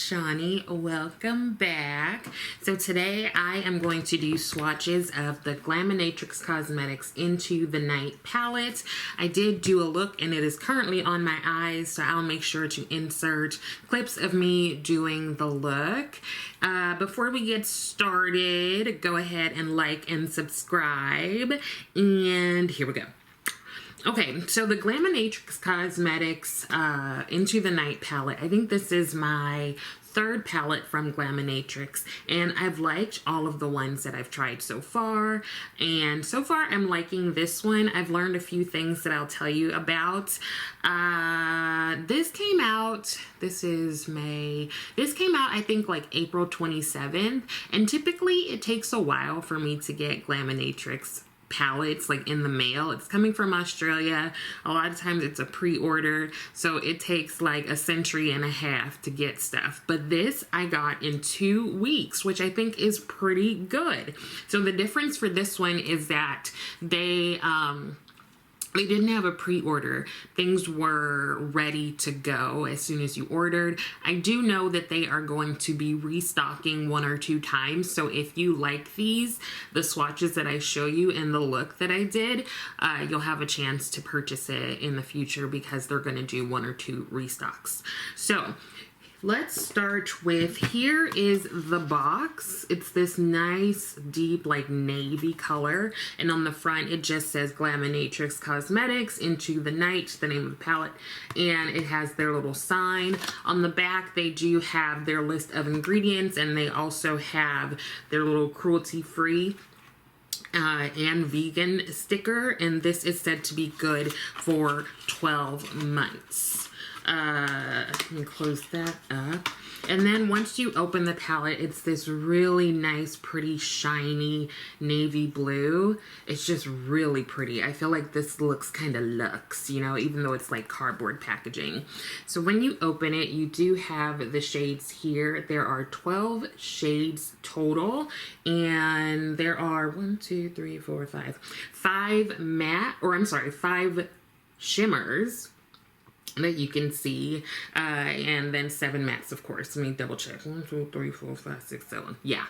Shawnee. Welcome back. So today I am going to do swatches of the Glaminatrix Cosmetics Into the Night palette. I did do a look and it is currently on my eyes, so I'll make sure to insert clips of me doing the look. Before we get started, go ahead and like and subscribe, and here we go. Okay, so the Glaminatrix Cosmetics Into the Night palette, I think this is my third palette from Glaminatrix, and I've liked all of the ones that I've tried so far, and so far I'm liking this one. I've learned a few things that I'll tell you about. This came out, this is May, this came out I think like April 27th, and typically it takes a while for me to get Glaminatrix palettes like in the mail. It's coming from Australia. A lot of times it's a pre-order, so it takes like a century and a half to get stuff. But this I got in 2 weeks, which I think is pretty good. So the difference for this one is that they didn't have a pre-order. Things were ready to go as soon as you ordered. I do know that they are going to be restocking 1 or 2 times. So if you like these, the swatches that I show you and the look that I did, you'll have a chance to purchase it in the future because they're going to do 1 or 2 restocks. So let's start with, here is the box. It's this nice deep like navy color, and on the front it just says Glaminatrix Cosmetics Into the Night, the name of the palette, and it has their little sign. On the back they do have their list of ingredients, and they also have their little cruelty-free and vegan sticker, and this is said to be good for 12 months. Let me close that up. And then once you open the palette, it's this really nice, pretty, shiny navy blue. It's just really pretty. I feel like this looks kind of luxe, you know, even though it's like cardboard packaging. So when you open it, you do have the shades here. There are 12 shades total, and there are 5 matte, or I'm sorry, 5 shimmers that you can see, and then 7 mattes, of course. Let me double check. 1, 2, 3, 4, 5, 6, 7. Yeah.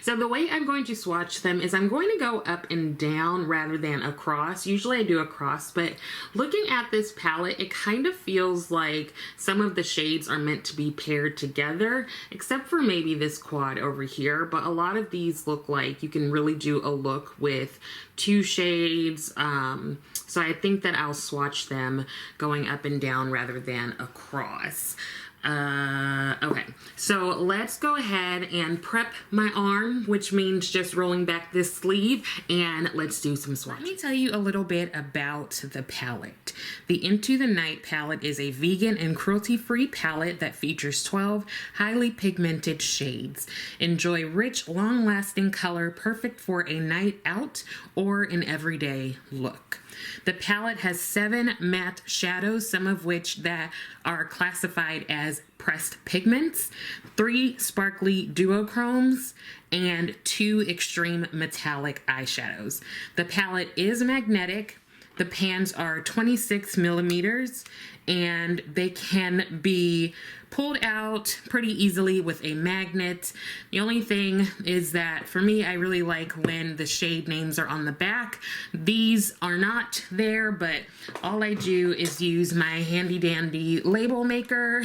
So the way I'm going to swatch them is I'm going to go up and down rather than across. Usually I do across, but looking at this palette, it kind of feels like some of the shades are meant to be paired together, except for maybe this quad over here. But a lot of these look like you can really do a look with 2 shades. So I think that I'll swatch them going up and down rather than across. Okay, so let's go ahead and prep my arm, which means just rolling back this sleeve, and let's do some swatches. Let me tell you a little bit about the palette. The Into the Night palette is a vegan and cruelty-free palette that features 12 highly pigmented shades. Enjoy rich, long-lasting color perfect for a night out or an everyday look. The palette has 7 matte shadows, some of which that are classified as pressed pigments, 3 sparkly duochromes, and 2 extreme metallic eyeshadows. The palette is magnetic. The pans are 26 millimeters, and they can be pulled out pretty easily with a magnet. The only thing is that for me, I really like when the shade names are on the back. These are not there, but all I do is use my handy dandy label maker,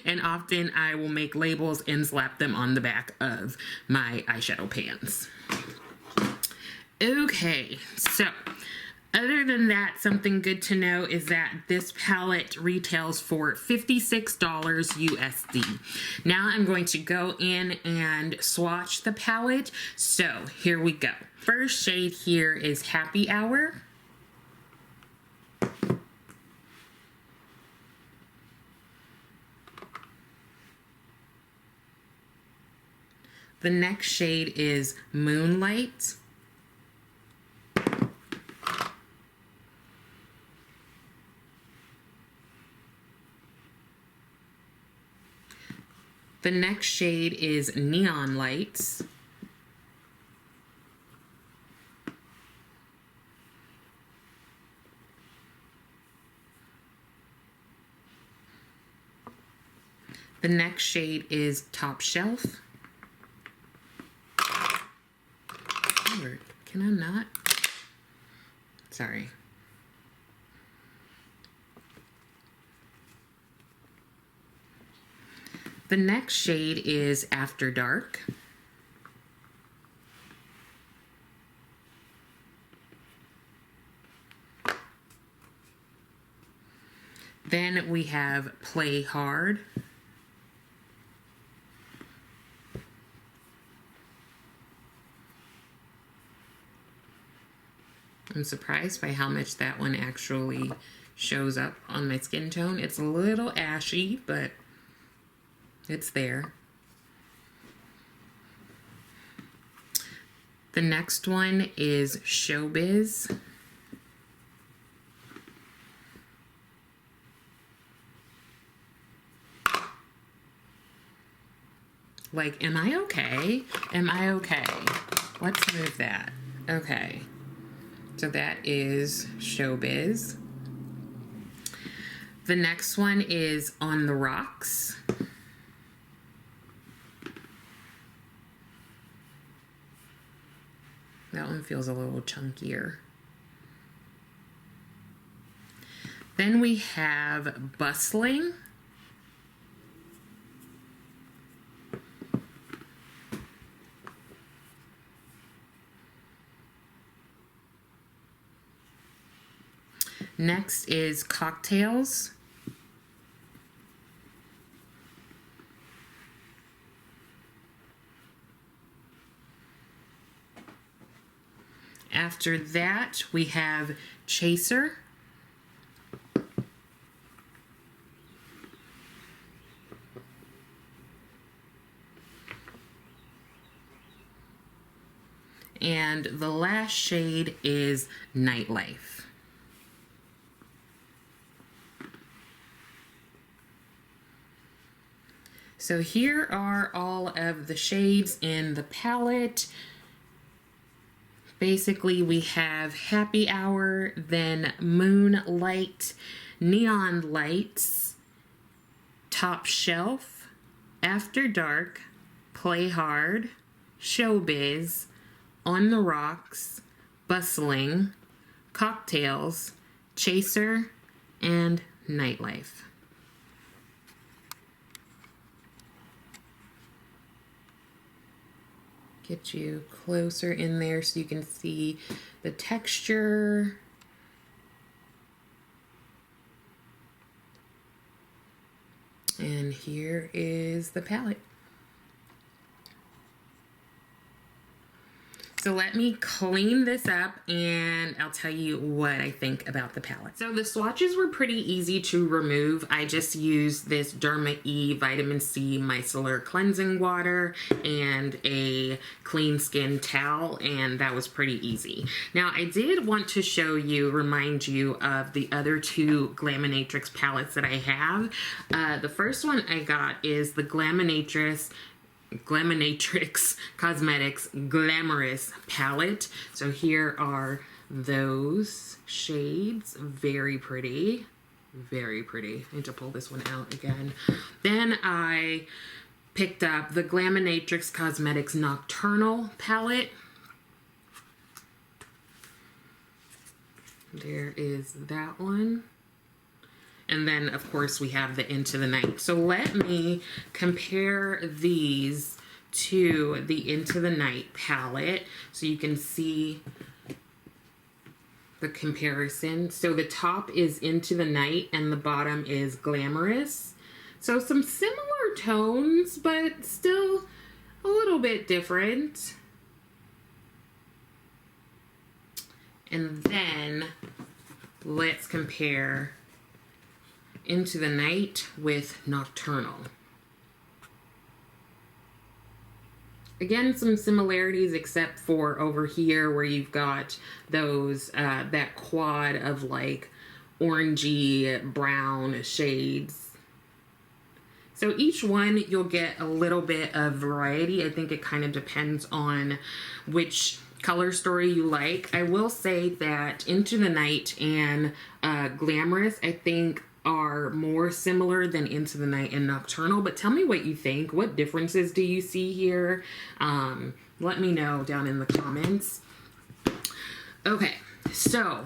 and often I will make labels and slap them on the back of my eyeshadow pans. Okay, so other than that, something good to know is that this palette retails for $56 USD. Now I'm going to go in and swatch the palette. So here we go. First shade here is Happy Hour. The next shade is Moonlight. The next shade is Neon Lights. The next shade is Top Shelf. Can I not? Sorry. The next shade is After Dark. Then we have Play Hard. I'm surprised by how much that one actually shows up on my skin tone. It's a little ashy, but it's there. The next one is Showbiz. Like, am I okay? Am I okay? Let's move that. Okay. So that is Showbiz. The next one is On the Rocks. That one feels a little chunkier. Then we have Bustling. Next is Cocktails. After that, we have Chaser. And the last shade is Nightlife. So here are all of the shades in the palette. Basically, we have Happy Hour, then Moonlight, Neon Lights, Top Shelf, After Dark, Play Hard, Showbiz, On the Rocks, Bustling, Cocktails, Chaser, and Nightlife. Get you closer in there so you can see the texture. And here is the palette. So let me clean this up and I'll tell you what I think about the palette. So the swatches were pretty easy to remove. I just used this Derma E Vitamin C Micellar Cleansing Water and a clean skin towel, and that was pretty easy. Now I did want to show you, remind you of the other two Glaminatrix palettes that I have. The first one I got is the Glaminatrix Cosmetics Glamorous palette. So here are those shades. Very pretty. Very pretty. I need to pull this one out again. Then I picked up the Glaminatrix Cosmetics Nocturnal palette. There is that one. And then, of course, we have the Into the Night. So let me compare these to the Into the Night palette so you can see the comparison. So the top is Into the Night and the bottom is Glamorous. So some similar tones, but still a little bit different. And then let's compare Into the Night with Nocturnal. Again, some similarities except for over here where you've got those, that quad of like orangey brown shades. So each one you'll get a little bit of variety. I think it kind of depends on which color story you like. I will say that Into the Night and Glamorous, I think, are more similar than Into the Night and Nocturnal, but tell me what you think. What differences do you see here? Let me know down in the comments. Okay, so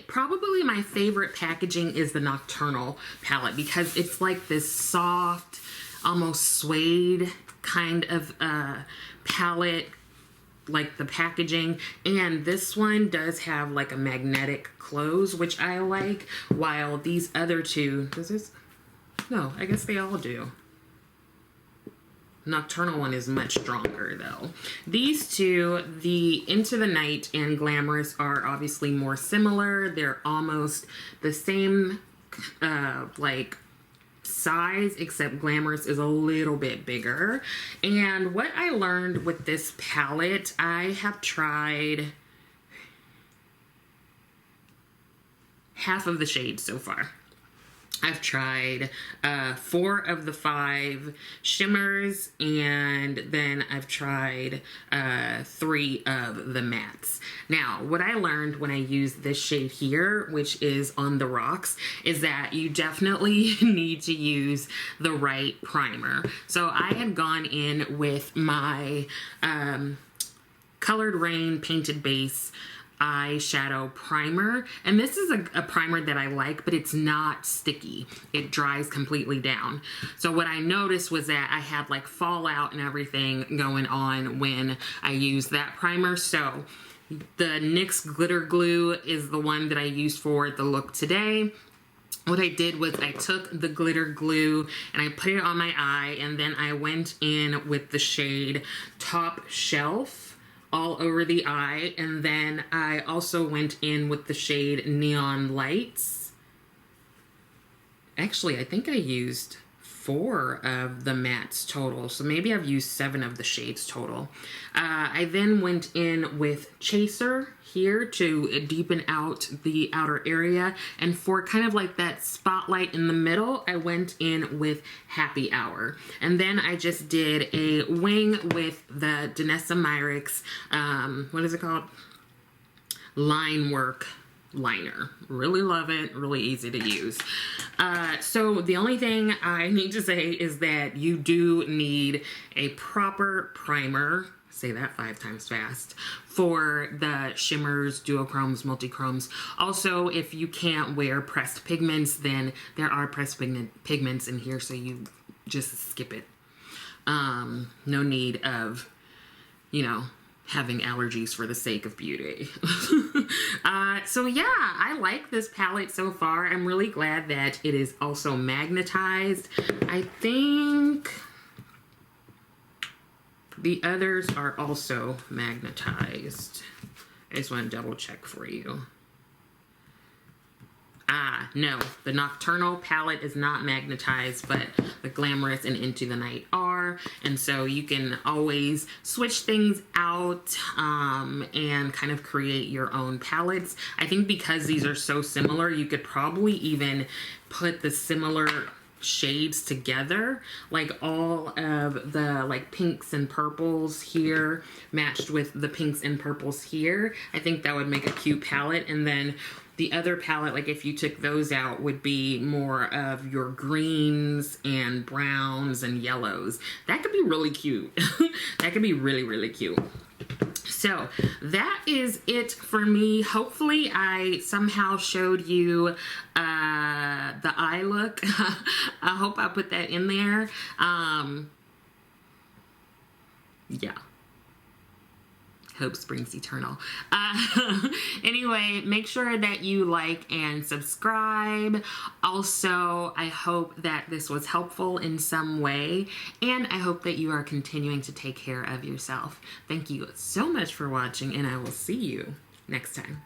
probably my favorite packaging is the Nocturnal palette because it's like this soft, almost suede kind of palette, like the packaging. And this one does have like a magnetic close, which I like, while these other two, does this? No, I guess they all do. Nocturnal one is much stronger though. These two, the Into the Night and Glamorous, are obviously more similar. They're almost the same like size, except Glamorous is a little bit bigger. And what I learned with this palette, I have tried half of the shades so far. I've tried 4 of the 5 shimmers, and then I've tried 3 of the mattes. Now, what I learned when I used this shade here, which is On the Rocks, is that you definitely need to use the right primer. So I had gone in with my Colored Rain Painted Base eyeshadow primer, and this is a primer that I like, but it's not sticky. It dries completely down. So what I noticed was that I had like fallout and everything going on when I used that primer. So the NYX glitter glue is the one that I used for the look today. What I did was I took the glitter glue and I put it on my eye, and then I went in with the shade Top Shelf all over the eye, and then I also went in with the shade Neon Lights. Actually, I think I used 4 of the mattes total, so maybe I've used 7 of the shades total. I then went in with Chaser here to deepen out the outer area, and for kind of like that spotlight in the middle, I went in with Happy Hour. And then I just did a wing with the Danessa Myricks, what is it called? Line Work liner. Really love it. Really easy to use. So the only thing I need to say is that you do need a proper primer. Say that 5 times fast. For the shimmers, duochromes, multichromes. Also, if you can't wear pressed pigments, then there are pressed pigments in here, so you just skip it. No need of, you know, having allergies for the sake of beauty. So yeah, I like this palette so far. I'm really glad that it is also magnetized. I think the others are also magnetized. I just want to double check for you. No, the Nocturnal palette is not magnetized, but the Glamorous and Into the Night are. And so you can always switch things out and kind of create your own palettes. I think because these are so similar, you could probably even put the similar shades together, like all of the like pinks and purples here matched with the pinks and purples here. I think that would make a cute palette. And then the other palette, like if you took those out, would be more of your greens and browns and yellows. That could be really cute. That could be really, really cute. So that is it for me. Hopefully I somehow showed you the eye look. I hope I put that in there. Yeah. Hope springs eternal. Anyway, make sure that you like and subscribe. Also, I hope that this was helpful in some way, and I hope that you are continuing to take care of yourself. Thank you so much for watching, and I will see you next time.